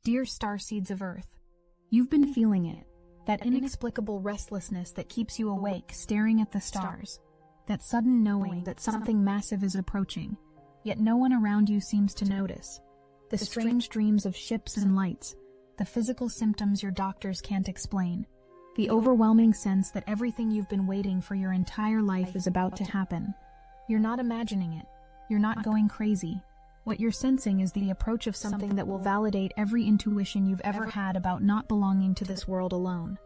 Dear Starseeds of Earth, you've been feeling it, that inexplicable restlessness that keeps you awake staring at the stars, that sudden knowing that something massive is approaching, yet no one around you seems to notice, the strange dreams of ships and lights, the physical symptoms your doctors can't explain, the overwhelming sense that everything you've been waiting for your entire life is about to happen. You're not imagining it, you're not going crazy. What you're sensing is the approach of something that will validate every intuition you've ever had about not belonging to this world alone.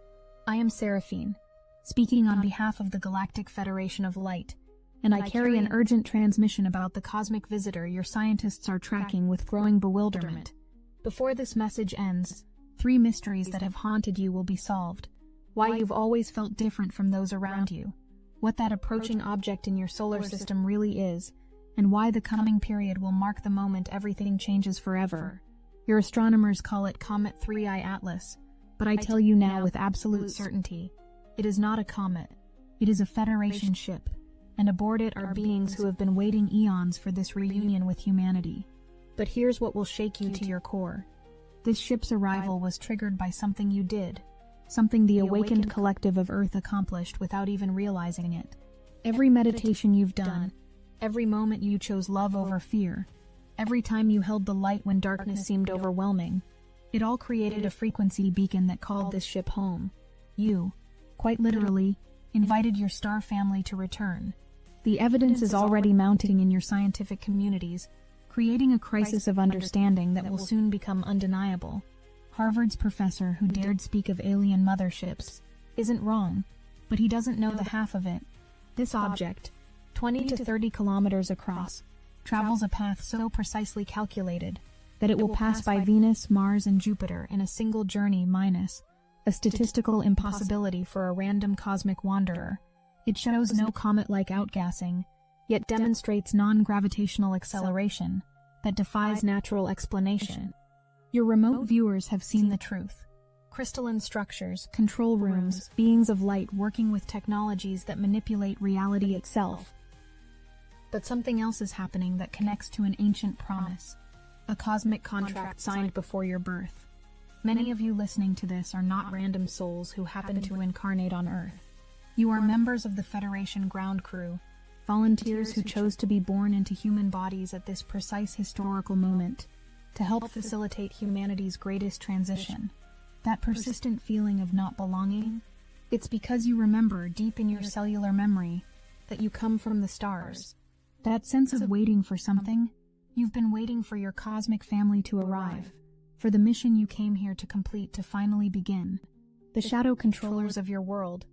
I am Seraphine, speaking on behalf of the Galactic Federation of Light, and I carry an urgent transmission about the cosmic visitor your scientists are tracking with growing bewilderment. Before this message ends, 3 mysteries that have haunted you will be solved. Why you've always felt different from those around you, what that approaching object in your solar system really is, and why the coming period will mark the moment everything changes forever. Your astronomers call it Comet 3I Atlas, but I tell you now with absolute certainty, it is not a comet. It is a Federation ship, and aboard it are beings who have been waiting eons for this reunion with humanity. But here's what will shake you to your core. This ship's arrival was triggered by something you did, something the awakened collective of Earth accomplished without even realizing it. Every meditation you've done, every moment you chose love over fear, every time you held the light when darkness seemed overwhelming, it all created a frequency beacon that called this ship home. You, quite literally, invited your star family to return. The evidence is already mounting in your scientific communities, creating a crisis of understanding that will soon become undeniable. Harvard's professor who dared speak of alien motherships isn't wrong, but he doesn't know the half of it. This object, 20 to 30 kilometers across, travels a path so precisely calculated that it will pass by Venus, Mars, and Jupiter in a single journey minus a statistical impossibility for a random cosmic wanderer. It shows no comet-like outgassing, yet demonstrates non-gravitational acceleration that defies natural explanation. Your remote viewers have seen the truth. Crystalline structures, control rooms, beings of light working with technologies that manipulate reality itself. But something else is happening that connects to an ancient promise, a cosmic contract signed before your birth. Many of you listening to this are not random souls who happen to incarnate on Earth. You are members of the Federation ground crew, volunteers who chose to be born into human bodies at this precise historical moment to help facilitate humanity's greatest transition. That persistent feeling of not belonging, it's because you remember deep in your cellular memory that you come from the stars. That sense of waiting for something, you've been waiting for your cosmic family to arrive, for the mission you came here to complete to finally begin. The shadow controllers of your world,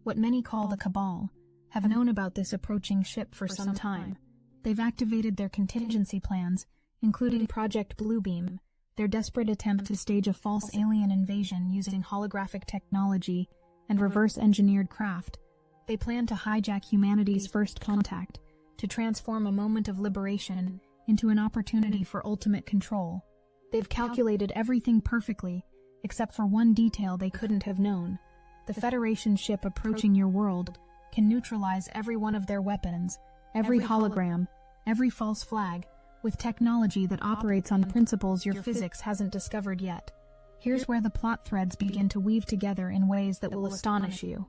what many call the Cabal, have known about this approaching ship for some time. They've activated their contingency plans, including Project Bluebeam, their desperate attempt to stage a false alien invasion using holographic technology and reverse-engineered craft. They plan to hijack humanity's first contact, to transform a moment of liberation into an opportunity for ultimate control. They've calculated everything perfectly, except for one detail they couldn't have known. The Federation ship approaching your world can neutralize every one of their weapons, every hologram, every false flag, with technology that operates on principles your physics hasn't discovered yet. Here's where the plot threads begin to weave together in ways that will astonish you.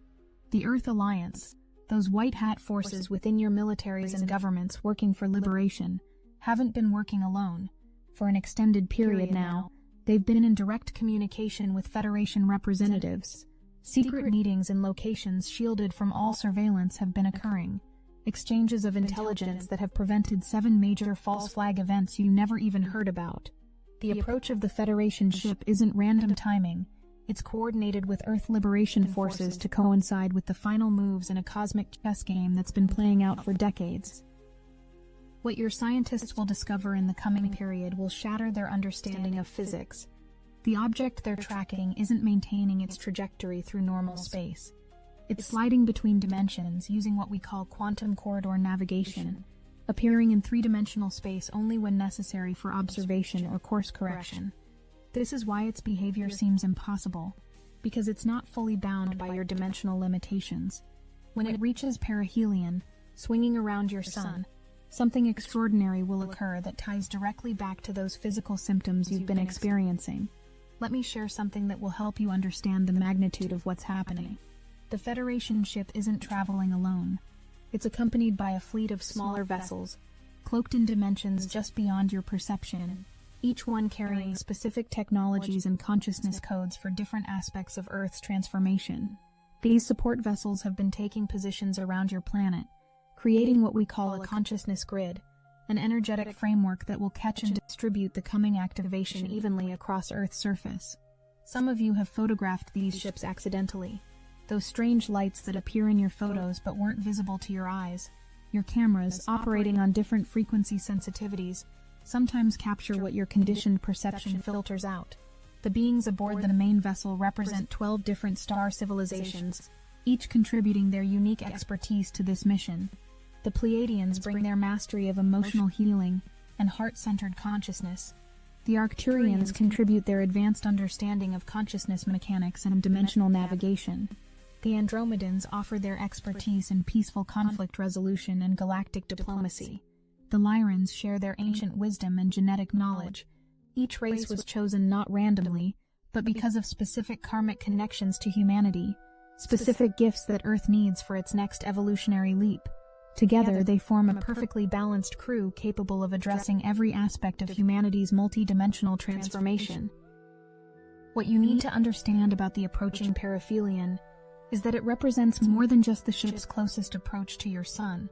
The Earth Alliance, those white hat forces within your militaries and governments working for liberation, haven't been working alone. For an extended period now, they've been in direct communication with Federation representatives. Secret meetings in locations shielded from all surveillance have been occurring. Exchanges of intelligence that have prevented 7 major false flag events you never even heard about. The approach of the Federation ship isn't random timing. It's coordinated with Earth Liberation Forces to coincide with the final moves in a cosmic chess game that's been playing out for decades. What your scientists will discover in the coming period will shatter their understanding of physics. The object they're tracking isn't maintaining its trajectory through normal space. It's sliding between dimensions using what we call quantum corridor navigation, appearing in 3-dimensional space only when necessary for observation or course correction. This is why its behavior seems impossible, because it's not fully bound by your dimensional limitations. When it reaches perihelion, swinging around your sun, something extraordinary will occur that ties directly back to those physical symptoms you've been experiencing. let me share something that will help you understand the magnitude of what's happening. The Federation ship isn't traveling alone. It's accompanied by a fleet of smaller vessels, cloaked in dimensions just beyond your perception, each one carrying specific technologies and consciousness codes for different aspects of Earth's transformation. These support vessels have been taking positions around your planet, creating what we call a consciousness grid, an energetic framework that will catch and distribute the coming activation evenly across Earth's surface. Some of you have photographed these ships accidentally, those strange lights that appear in your photos but weren't visible to your eyes. Your cameras, operating on different frequency sensitivities, sometimes capture what your conditioned perception filters out. The beings aboard the main vessel represent 12 different star civilizations, each contributing their unique expertise to this mission. The Pleiadians bring their mastery of emotional healing and heart-centered consciousness. The Arcturians contribute their advanced understanding of consciousness mechanics and dimensional navigation. The Andromedans offer their expertise in peaceful conflict resolution and galactic diplomacy. The Lyrans share their ancient wisdom and genetic knowledge. Each race was chosen not randomly, but because of specific karmic connections to humanity, specific gifts that Earth needs for its next evolutionary leap. Together, they form a perfectly balanced crew capable of addressing every aspect of humanity's multi-dimensional transformation. What you need to understand about the approaching periphelion is that it represents more than just the ship's closest approach to your sun.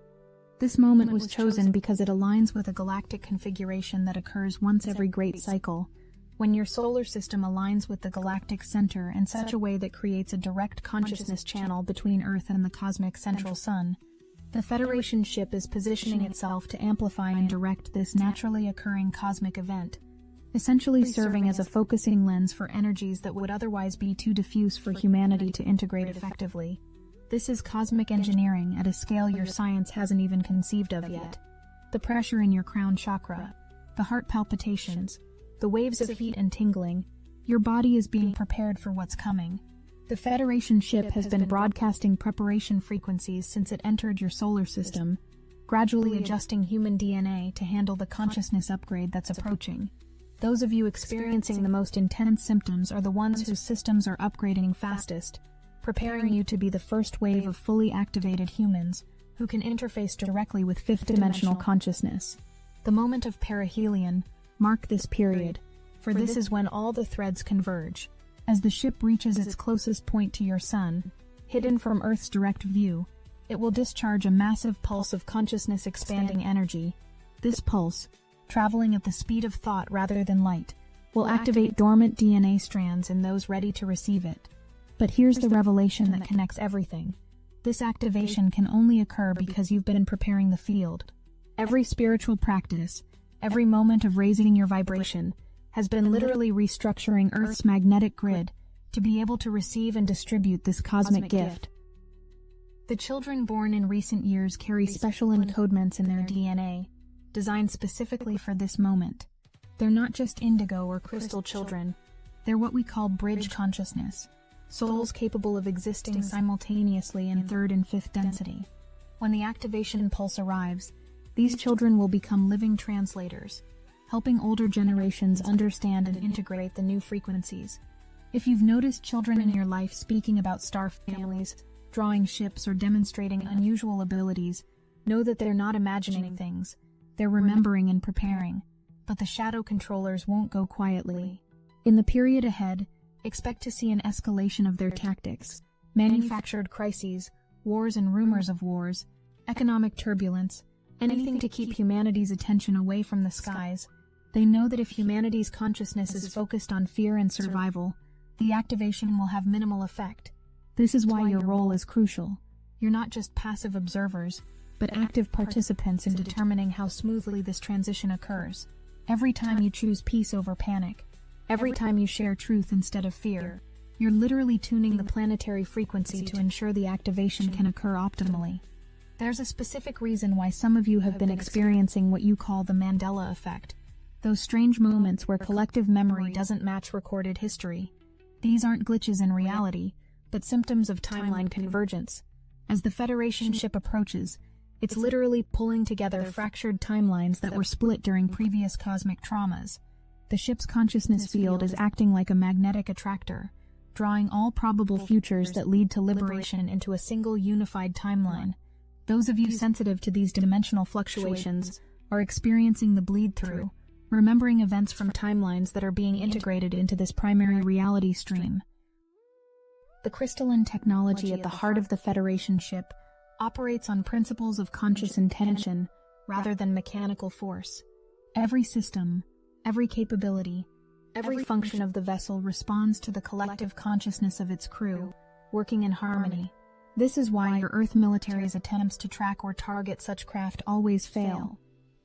This moment was chosen because it aligns with a galactic configuration that occurs once every great cycle, when your solar system aligns with the galactic center in such a way that creates a direct consciousness channel between Earth and the cosmic central sun. The Federation ship is positioning itself to amplify and direct this naturally occurring cosmic event, essentially serving as a focusing lens for energies that would otherwise be too diffuse for humanity to integrate effectively. This is cosmic engineering at a scale your science hasn't even conceived of yet. The pressure in your crown chakra, the heart palpitations, the waves of heat and tingling, your body is being prepared for what's coming. The Federation ship has been broadcasting preparation frequencies since it entered your solar system, gradually adjusting human DNA to handle the consciousness upgrade that's approaching. Those of you experiencing the most intense symptoms are the ones whose systems are upgrading fastest, preparing you to be the first wave of fully activated humans who can interface directly with fifth-dimensional consciousness. The moment of perihelion, mark this period, for this is when all the threads converge. As the ship reaches its closest point to your sun, hidden from Earth's direct view, it will discharge a massive pulse of consciousness-expanding energy. This pulse, traveling at the speed of thought rather than light, will activate dormant DNA strands in those ready to receive it. But here's the revelation that connects everything. This activation can only occur because you've been preparing the field. Every spiritual practice, every moment of raising your vibration, has been literally restructuring Earth's magnetic grid to be able to receive and distribute this cosmic gift. The children born in recent years carry special encodements in their DNA, designed specifically for this moment. They're not just indigo or crystal children, they're what we call bridge consciousness, souls capable of existing simultaneously in third and fifth density. When the activation pulse arrives, these children will become living translators, helping older generations understand and integrate the new frequencies. If you've noticed children in your life speaking about star families, drawing ships, or demonstrating unusual abilities, know that they're not imagining things, they're remembering and preparing. But the shadow controllers won't go quietly. In the period ahead, expect to see an escalation of their tactics, manufactured crises, wars and rumors of wars, economic turbulence, anything to keep humanity's attention away from the skies. They know that if humanity's consciousness is focused on fear and survival, the activation will have minimal effect. This is why your role is crucial. You're not just passive observers, but active participants in determining how smoothly this transition occurs. Every time you choose peace over panic, every time you share truth instead of fear, you're literally tuning the planetary frequency to ensure the activation can occur optimally. There's a specific reason why some of you have been experiencing what you call the Mandela effect, those strange moments where collective memory doesn't match recorded history. These aren't glitches in reality, but symptoms of timeline convergence. As the Federation ship approaches, it's literally pulling together fractured timelines that were split during previous cosmic traumas. The ship's consciousness field is acting like a magnetic attractor, drawing all probable futures that lead to liberation into a single unified timeline. Those of you sensitive to these dimensional fluctuations are experiencing the bleed-through, remembering events from timelines that are being integrated into this primary reality stream. The crystalline technology at the heart of the Federation ship operates on principles of conscious intention rather than mechanical force. Every system, every capability, every function of the vessel responds to the collective consciousness of its crew, working in harmony. This is why your Earth military's attempts to track or target such craft always fail.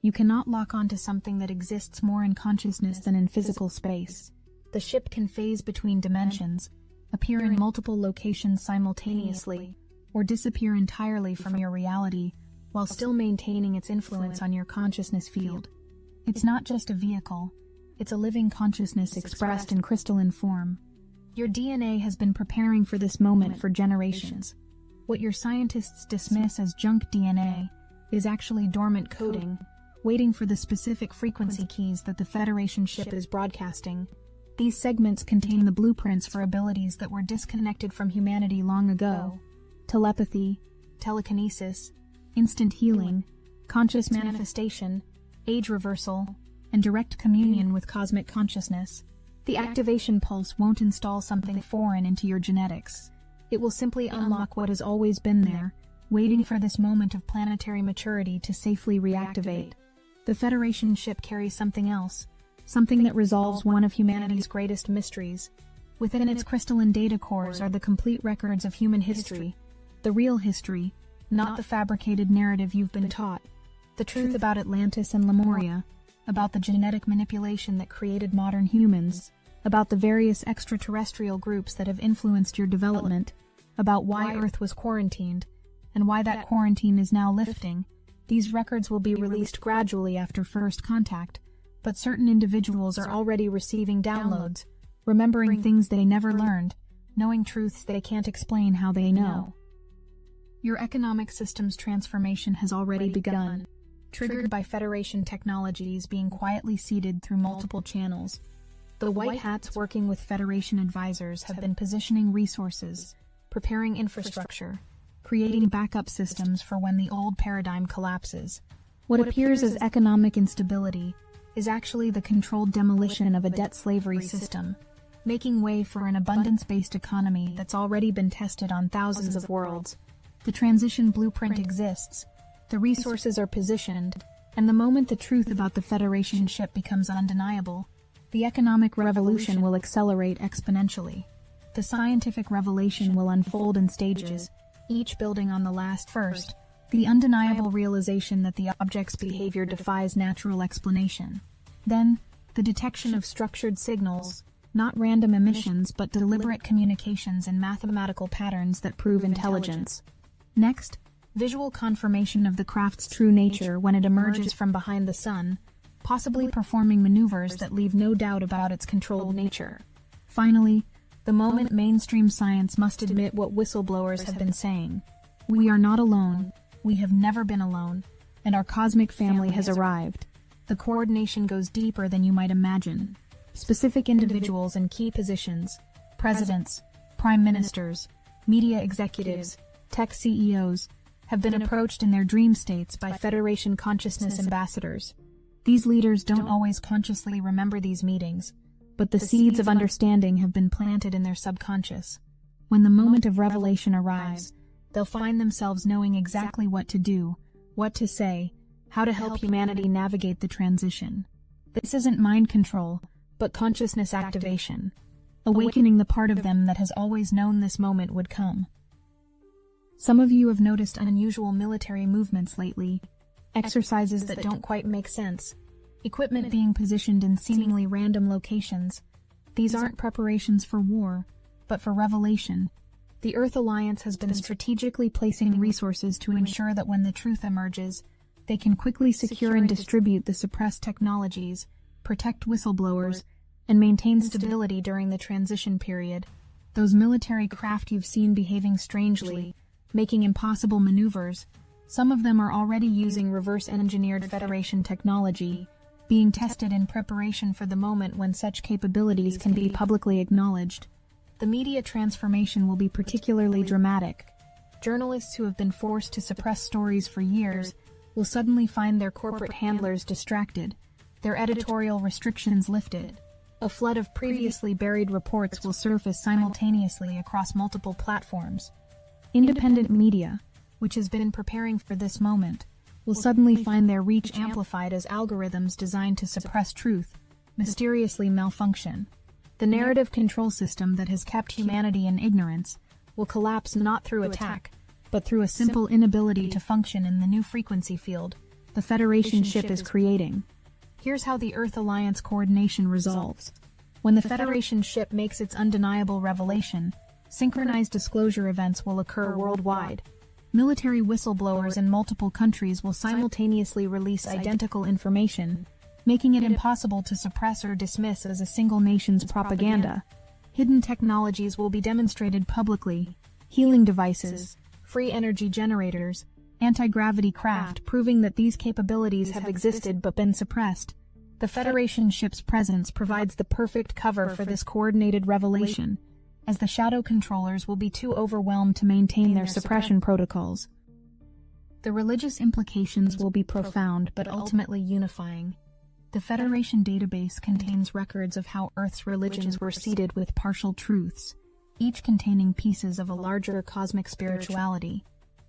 You cannot lock onto something that exists more in consciousness than in physical space. The ship can phase between dimensions, appear in multiple locations simultaneously, or disappear entirely from your reality while still maintaining its influence on your consciousness field. It's not just a vehicle, it's a living consciousness expressed in crystalline form. Your DNA has been preparing for this moment for generations. What your scientists dismiss as junk DNA is actually dormant coding, waiting for the specific frequency keys that the Federation ship is broadcasting. These segments contain the blueprints for abilities that were disconnected from humanity long ago. Telepathy, telekinesis, instant healing, conscious manifestation, age reversal, and direct communion with cosmic consciousness. The activation pulse won't install something foreign into your genetics. It will simply unlock what has always been there, waiting for this moment of planetary maturity to safely reactivate. The Federation ship carries something else, something that resolves one of humanity's greatest mysteries. Within its crystalline data cores are the complete records of human history, the real history, not the fabricated narrative you've been taught. The truth about Atlantis and Lemuria, about the genetic manipulation that created modern humans, about the various extraterrestrial groups that have influenced your development, about why Earth was quarantined, and why that quarantine is now lifting. These records will be released gradually after first contact, but certain individuals are already receiving downloads, remembering things they never learned, knowing truths they can't explain how they know. Your economic system's transformation has already begun, triggered by Federation technologies being quietly seeded through multiple channels. The White Hats working with Federation advisors have been positioning resources, preparing infrastructure, creating backup systems for when the old paradigm collapses. What appears as economic instability is actually the controlled demolition of a debt slavery system, making way for an abundance-based economy that's already been tested on thousands of worlds. The transition blueprint exists, the resources are positioned, and the moment the truth about the Federation ship becomes undeniable, the economic revolution will accelerate exponentially. The scientific revelation will unfold in stages, each building on the last first, the undeniable realization that the object's behavior defies natural explanation. Then, the detection of structured signals, not random emissions but deliberate communications in mathematical patterns that prove intelligence. Next, visual confirmation of the craft's true nature when it emerges from behind the sun, possibly performing maneuvers that leave no doubt about its controlled nature. Finally, the moment mainstream science must admit what whistleblowers have been saying. We are not alone, we have never been alone, and our cosmic family has arrived. The coordination goes deeper than you might imagine. Specific individuals in key positions, presidents, prime ministers, media executives, tech CEOs, have been approached in their dream states by Federation consciousness ambassadors. These leaders don't always consciously remember these meetings, but the seeds of understanding have been planted in their subconscious. When the moment of revelation arrives, they'll find themselves knowing exactly what to do, what to say, how to help humanity navigate the transition. This isn't mind control, but consciousness activation, awakening the part of them that has always known this moment would come. Some of you have noticed unusual military movements lately, exercises that don't quite make sense, equipment being positioned in seemingly random locations. These aren't preparations for war, but for revelation. The Earth Alliance has been strategically placing resources to ensure that when the truth emerges, they can quickly secure and distribute the suppressed technologies, protect whistleblowers, and maintain stability during the transition period. Those military craft you've seen behaving strangely, making impossible maneuvers, some of them are already using reverse-engineered Federation technology, being tested in preparation for the moment when such capabilities can be publicly acknowledged. The media transformation will be particularly dramatic. Journalists who have been forced to suppress stories for years will suddenly find their corporate handlers distracted, their editorial restrictions lifted. A flood of previously buried reports will surface simultaneously across multiple platforms. Independent media, which has been preparing for this moment, will suddenly find their reach amplified as algorithms designed to suppress truth mysteriously malfunction. The narrative control system that has kept humanity in ignorance will collapse not through attack, but through a simple inability to function in the new frequency field the Federation ship is creating. Here's how the Earth Alliance coordination resolves. When the Federation ship makes its undeniable revelation, synchronized disclosure events will occur worldwide. Military whistleblowers in multiple countries will simultaneously release identical information, making it impossible to suppress or dismiss as a single nation's propaganda. Hidden technologies will be demonstrated publicly: healing devices, free energy generators, anti-gravity craft, proving that these capabilities have existed but been suppressed. The Federation ship's presence provides the perfect cover for this coordinated revelation, as the shadow controllers will be too overwhelmed to maintain their suppression protocols. The religious implications will be profound but ultimately unifying. The Federation database contains records of how Earth's religions were seeded with partial truths, each containing pieces of a larger cosmic spirituality.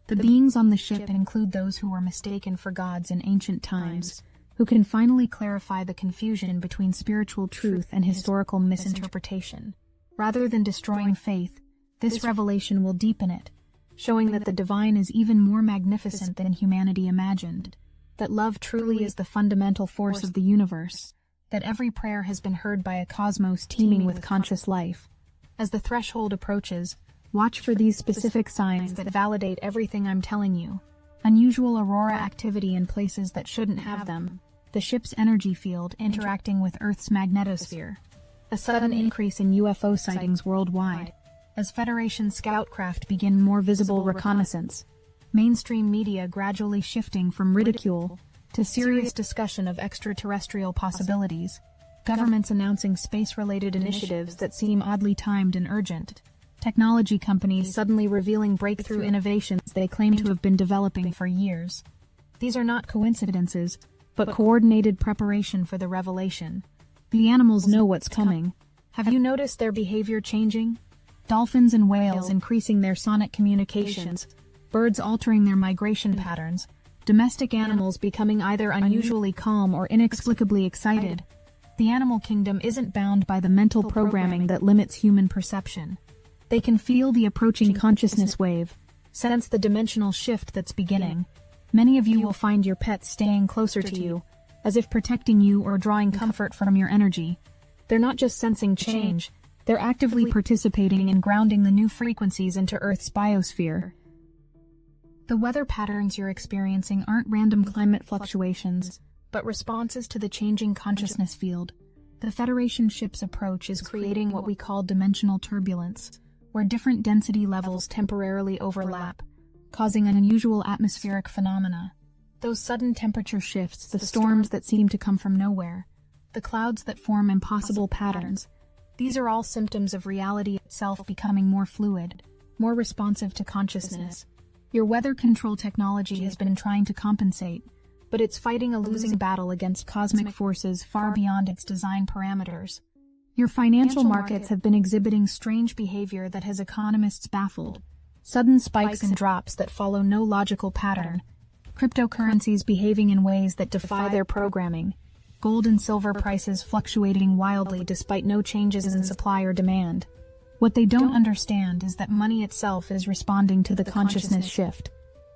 The beings on the ship include those who were mistaken for gods in ancient times, who can finally clarify the confusion between spiritual truth and historical misinterpretation. Rather than destroying faith, this revelation will deepen it, showing that the divine is even more magnificent than humanity imagined, that love truly is the fundamental force of the universe, that every prayer has been heard by a cosmos teeming with conscious life. As the threshold approaches, watch for these specific signs that validate everything I'm telling you. Unusual aurora activity in places that shouldn't have them, the ship's energy field interacting with Earth's magnetosphere, a sudden increase in UFO sightings worldwide, as Federation scout craft begin more visible reconnaissance, mainstream media gradually shifting from ridicule to serious discussion of extraterrestrial possibilities, governments announcing space-related initiatives that seem oddly timed and urgent, technology companies suddenly revealing breakthrough innovations they claim to have been developing for years. These are not coincidences, but coordinated preparation for the revelation. The animals know what's coming. Have you noticed their behavior changing? Dolphins and whales increasing their sonic communications, birds altering their migration patterns, domestic animals becoming either unusually calm or inexplicably excited. The animal kingdom isn't bound by the mental programming that limits human perception. They can feel the approaching consciousness wave, sense the dimensional shift that's beginning. Many of you will find your pets staying closer to you, as if protecting you or drawing comfort from your energy. They're not just sensing change, they're actively participating in grounding the new frequencies into Earth's biosphere. The weather patterns you're experiencing aren't random climate fluctuations, but responses to the changing consciousness field. The Federation ship's approach is creating what we call dimensional turbulence, where different density levels temporarily overlap, causing unusual atmospheric phenomena. Those sudden temperature shifts, the storms that seem to come from nowhere, the clouds that form impossible patterns, these are all symptoms of reality itself becoming more fluid, more responsive to consciousness. Your weather control technology has been trying to compensate, but it's fighting a losing battle against cosmic forces far beyond its design parameters. Your financial markets have been exhibiting strange behavior that has economists baffled. Sudden spikes and drops that follow no logical pattern. Cryptocurrencies behaving in ways that defy their programming. Gold and silver prices fluctuating wildly despite no changes in supply or demand. What they don't understand is that money itself is responding to the consciousness shift.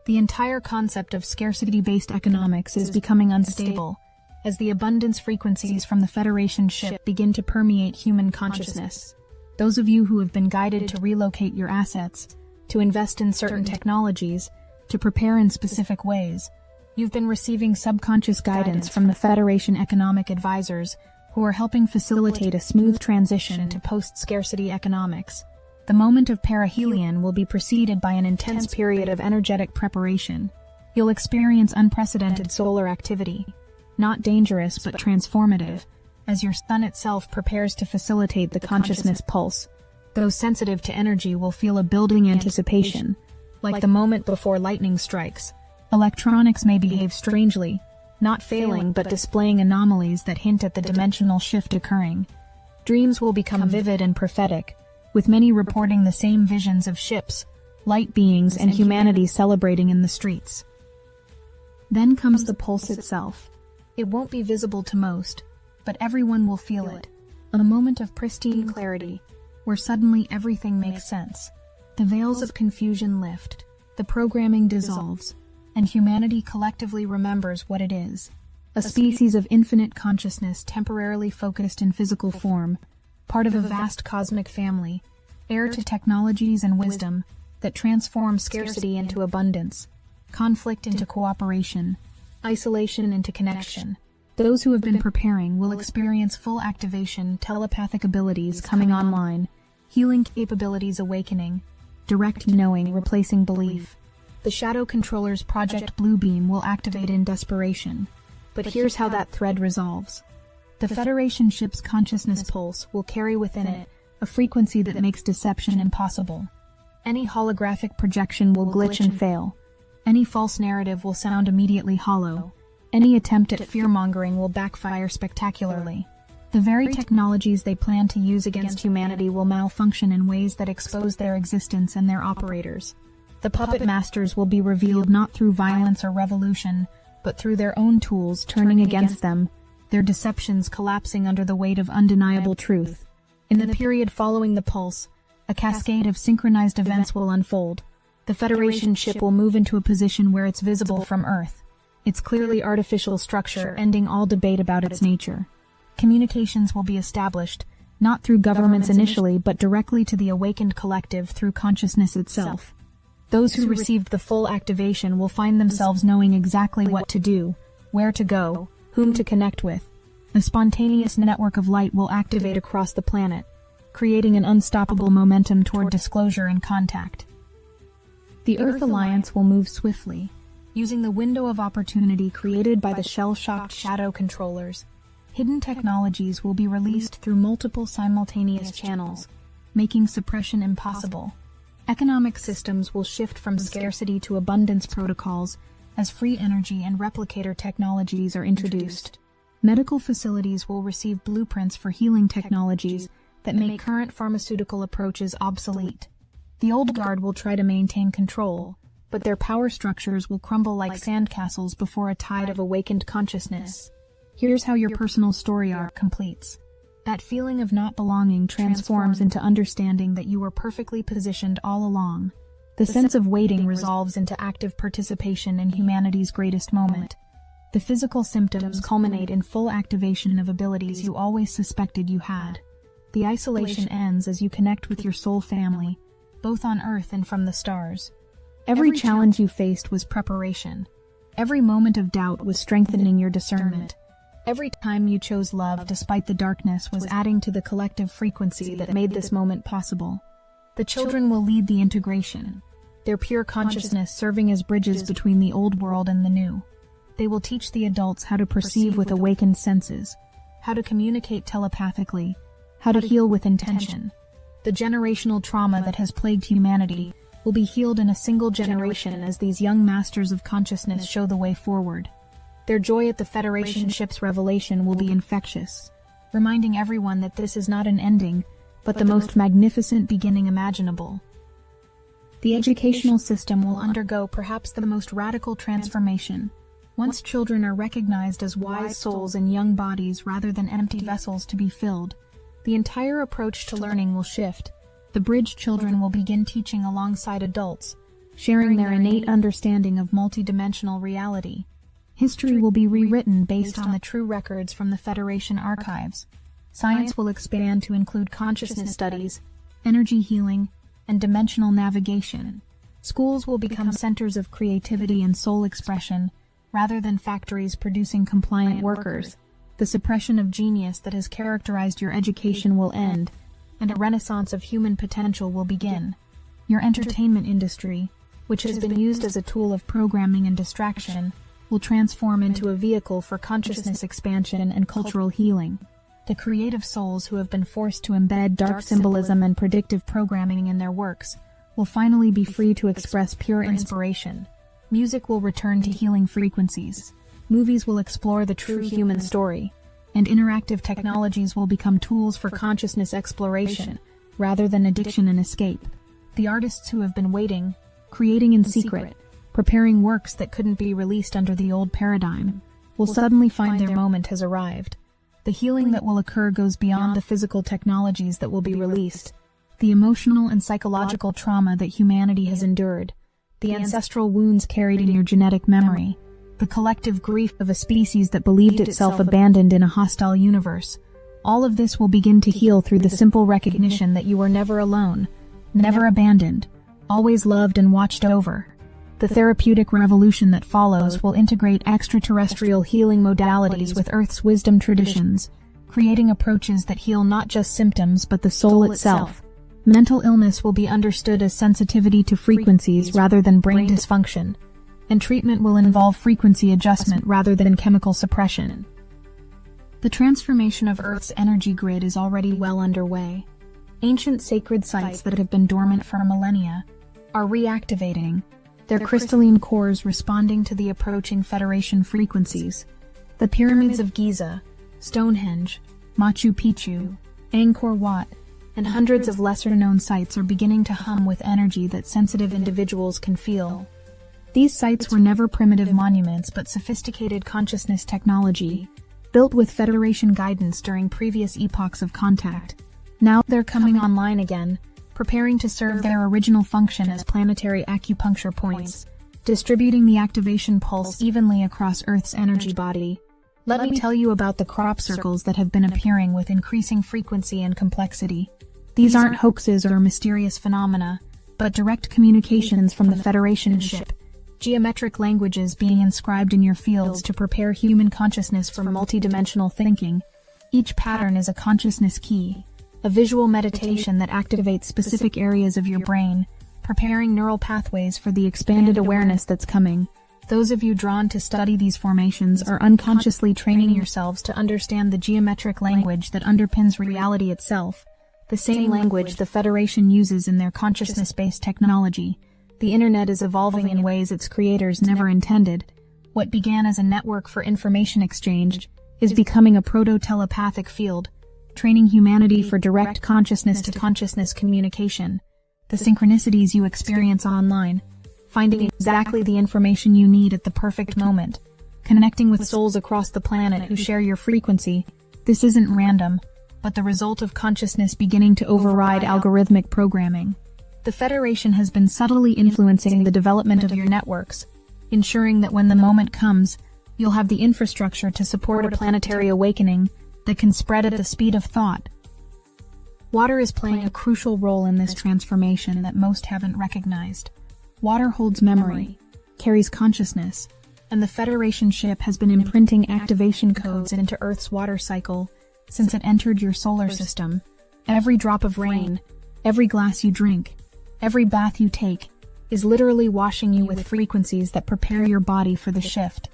The entire concept of scarcity-based economics is becoming unstable, as the abundance frequencies from the Federation ship begin to permeate human consciousness. Those of you who have been guided to relocate your assets, to invest in certain technologies, to prepare in specific ways, you've been receiving subconscious guidance from the Federation economic advisors who are helping facilitate a smooth transition to post-scarcity economics. The moment of perihelion will be preceded by an intense period of energetic preparation. You'll experience unprecedented solar activity. not dangerous but transformative, as your sun itself prepares to facilitate the consciousness pulse. Those sensitive to energy will feel a building anticipation, like the moment before lightning strikes. Electronics may behave strangely, not failing but displaying anomalies that hint at the dimensional shift occurring. Dreams will become vivid and prophetic, with many reporting the same visions of ships, light beings, and humanity celebrating in the streets. Then comes the pulse itself. It won't be visible to most, but everyone will feel it. A moment of pristine clarity, where suddenly everything makes sense. The veils of confusion lift, the programming dissolves, and humanity collectively remembers what it is. A species of infinite consciousness temporarily focused in physical form, part of a vast cosmic family, heir to technologies and wisdom that transform scarcity into abundance, conflict into cooperation, isolation into connection. Those who have been preparing will experience full activation, telepathic abilities coming online, healing capabilities awakening, direct knowing replacing belief. The Shadow Controller's Project Bluebeam will activate in desperation. But here's how that thread resolves. The Federation ship's consciousness pulse will carry within it a frequency that makes deception impossible. Any holographic projection will glitch and fail. Any false narrative will sound immediately hollow. Any attempt at fear-mongering will backfire spectacularly. The very technologies they plan to use against humanity will malfunction in ways that expose their existence and their operators. The puppet masters will be revealed not through violence or revolution, but through their own tools turning against them, their deceptions collapsing under the weight of undeniable truth. In the period following the pulse, a cascade of synchronized events will unfold. The Federation ship will move into a position where it's visible from Earth, its clearly artificial structure ending all debate about its nature. Communications will be established, not through governments initially, but directly to the awakened collective through consciousness itself. Those who received the full activation will find themselves knowing exactly what to do, where to go, whom to connect with. A spontaneous network of light will activate across the planet, creating an unstoppable momentum toward disclosure and contact. The Earth Alliance will move swiftly, using the window of opportunity created by the shell-shocked Shadow Controllers. Hidden technologies will be released through multiple simultaneous channels, making suppression impossible. Economic systems will shift from scarcity to abundance protocols as free energy and replicator technologies are introduced. Medical facilities will receive blueprints for healing technologies that make current pharmaceutical approaches obsolete. The old guard will try to maintain control, but their power structures will crumble like sandcastles before a tide of awakened consciousness. Here's how your personal story arc completes. That feeling of not belonging transforms into understanding that you were perfectly positioned all along. The sense of waiting resolves into active participation in humanity's greatest moment. The physical symptoms culminate in full activation of abilities you always suspected you had. The isolation ends as you connect with your soul family, both on Earth and from the stars. Every challenge you faced was preparation. Every moment of doubt was strengthening your discernment. Every time you chose love despite the darkness was adding to the collective frequency that made this moment possible. The children will lead the integration, their pure consciousness serving as bridges between the old world and the new. They will teach the adults how to perceive with awakened senses, how to communicate telepathically, how to heal with intention. The generational trauma that has plagued humanity will be healed in a single generation as these young masters of consciousness show the way forward. Their joy at the Federation ship's revelation will be infectious, reminding everyone that this is not an ending, but the most magnificent beginning imaginable. The educational system will undergo perhaps the most radical transformation. Once children are recognized as wise souls in young bodies rather than empty vessels to be filled, the entire approach to learning will shift. The bridge children will begin teaching alongside adults, sharing their innate understanding of multidimensional reality. History will be rewritten based on the true records from the Federation archives. Science will expand to include consciousness studies, energy healing, and dimensional navigation. Schools will become centers of creativity and soul expression, rather than factories producing compliant workers. The suppression of genius that has characterized your education will end, and a renaissance of human potential will begin. Your entertainment industry, which has been used as a tool of programming and distraction, will transform into a vehicle for consciousness expansion and cultural healing. The creative souls who have been forced to embed dark symbolism and predictive programming in their works will finally be free to express pure inspiration. Music will return to healing frequencies. Movies will explore the true human story, and interactive technologies will become tools for consciousness exploration, rather than addiction and escape. The artists who have been waiting, creating in secret, preparing works that couldn't be released under the old paradigm, will suddenly find their moment has arrived. The healing that will occur goes beyond the physical technologies that will be released. The emotional and psychological trauma that humanity has endured, the ancestral wounds carried in your genetic memory, the collective grief of a species that believed itself abandoned in a hostile universe. All of this will begin to heal through the simple recognition that you were never alone, never abandoned, always loved and watched over. The therapeutic revolution that follows will integrate extraterrestrial healing modalities with Earth's wisdom traditions, creating approaches that heal not just symptoms but the soul itself. Mental illness will be understood as sensitivity to frequencies rather than brain dysfunction, and treatment will involve frequency adjustment rather than chemical suppression. The transformation of Earth's energy grid is already well underway. Ancient sacred sites that have been dormant for millennia are reactivating, their crystalline cores responding to the approaching Federation frequencies. The pyramids of Giza, Stonehenge, Machu Picchu, Angkor Wat, and hundreds of lesser-known sites are beginning to hum with energy that sensitive individuals can feel. These sites were never primitive monuments but sophisticated consciousness technology, built with Federation guidance during previous epochs of contact. Now they're coming online again, preparing to serve their original function as planetary acupuncture points, distributing the activation pulse evenly across Earth's energy body. Let me tell you about the crop circles that have been appearing with increasing frequency and complexity. These aren't hoaxes or mysterious phenomena, but direct communications from the Federation ship, geometric languages being inscribed in your fields to prepare human consciousness for multidimensional thinking. Each pattern is a consciousness key, a visual meditation that activates specific areas of your brain, preparing neural pathways for the expanded awareness that's coming. Those of you drawn to study these formations are unconsciously training yourselves to understand the geometric language that underpins reality itself, the same language the Federation uses in their consciousness-based technology. The internet is evolving in ways its creators never intended. What began as a network for information exchange is becoming a proto-telepathic field, training humanity for direct consciousness-to-consciousness communication. The synchronicities you experience online, finding exactly the information you need at the perfect moment, connecting with souls across the planet who share your frequency. This isn't random, but the result of consciousness beginning to override algorithmic programming. The Federation has been subtly influencing the development of your networks, ensuring that when the moment comes, you'll have the infrastructure to support a planetary awakening that can spread at the speed of thought. Water is playing a crucial role in this transformation that most haven't recognized. Water holds memory, carries consciousness, and the Federation ship has been imprinting activation codes into Earth's water cycle since it entered your solar system. Every drop of rain, every glass you drink, every bath you take is literally washing you with frequencies that prepare your body for the shift.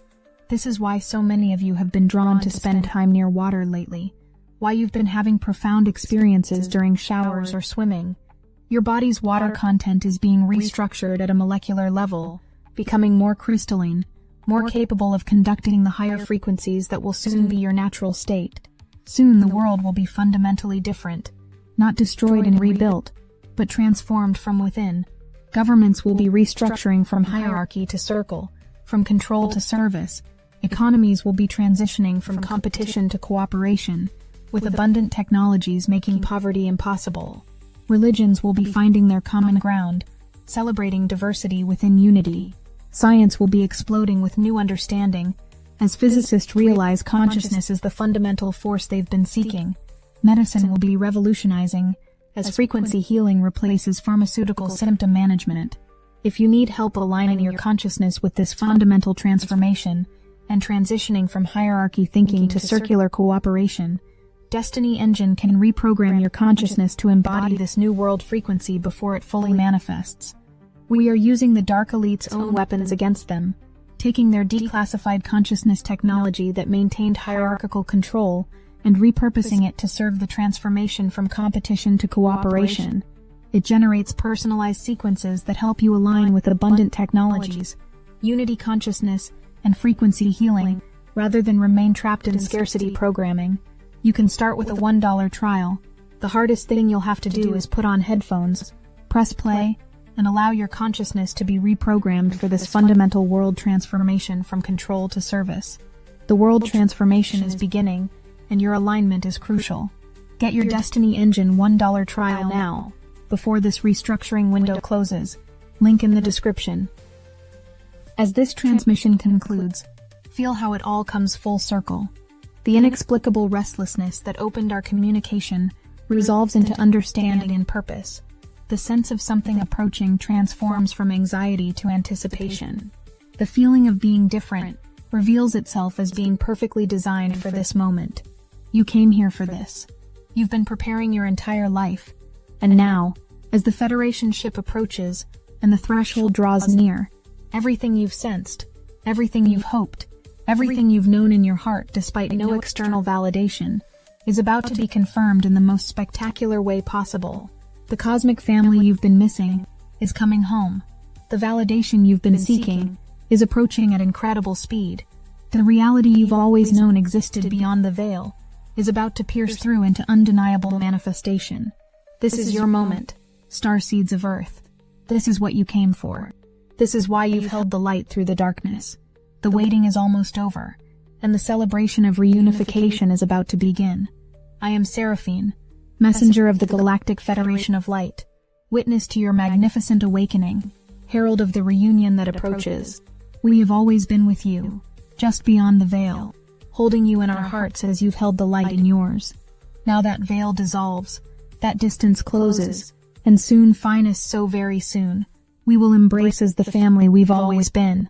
This is why so many of you have been drawn to spend time near water lately, why you've been having profound experiences during showers or swimming. Your body's water content is being restructured at a molecular level, becoming more crystalline, more capable of conducting the higher frequencies that will soon be your natural state. Soon the world will be fundamentally different, not destroyed and rebuilt, but transformed from within. Governments will be restructuring from hierarchy to circle, from control to service. Economies will be transitioning from competition to cooperation, with abundant technologies making poverty impossible. Religions will be finding their common ground, celebrating diversity within unity. Science will be exploding with new understanding, as physicists realize consciousness is the fundamental force they've been seeking. Medicine will be revolutionizing, as frequency healing replaces pharmaceutical symptom management. If you need help aligning your consciousness with this fundamental transformation, and transitioning from hierarchy thinking to circular cooperation, Destiny Engine can reprogram your consciousness to embody this new world frequency before it fully manifests. We are using the Dark Elite's own weapons against them, taking their declassified consciousness technology that maintained hierarchical control and repurposing it to serve the transformation from competition to cooperation. It generates personalized sequences that help you align with abundant technologies, unity consciousness, and frequency healing, rather than remain trapped in scarcity programming. You can start with a $1 trial. The hardest thing you'll have to do is put on headphones, press play, and allow your consciousness to be reprogrammed for this fundamental world transformation from control to service. The world transformation is beginning, and your alignment is crucial. Get your Destiny Engine $1 trial now, before this restructuring window closes. Link in the description. As this transmission concludes, feel how it all comes full circle. The inexplicable restlessness that opened our communication resolves into understanding and purpose. The sense of something approaching transforms from anxiety to anticipation. The feeling of being different reveals itself as being perfectly designed for this moment. You came here for this. You've been preparing your entire life. And now, as the Federation ship approaches and the threshold draws near, everything you've sensed, everything you've hoped, everything you've known in your heart despite no external validation, is about to be confirmed in the most spectacular way possible. The cosmic family you've been missing is coming home. The validation you've been seeking is approaching at incredible speed. The reality you've always known existed beyond the veil is about to pierce through into undeniable manifestation. This is your moment, Starseeds of Earth. This is what you came for. This is why you've held the light through the darkness. The waiting is almost over, and the celebration of reunification is about to begin. I am Seraphine, messenger of the Galactic Federation of Light, witness to your magnificent awakening, herald of the reunion that approaches. We have always been with you, just beyond the veil, holding you in our hearts as you've held the light in yours. Now that veil dissolves, that distance closes, and soon, finest, so very soon, we will embrace as the family we've always been.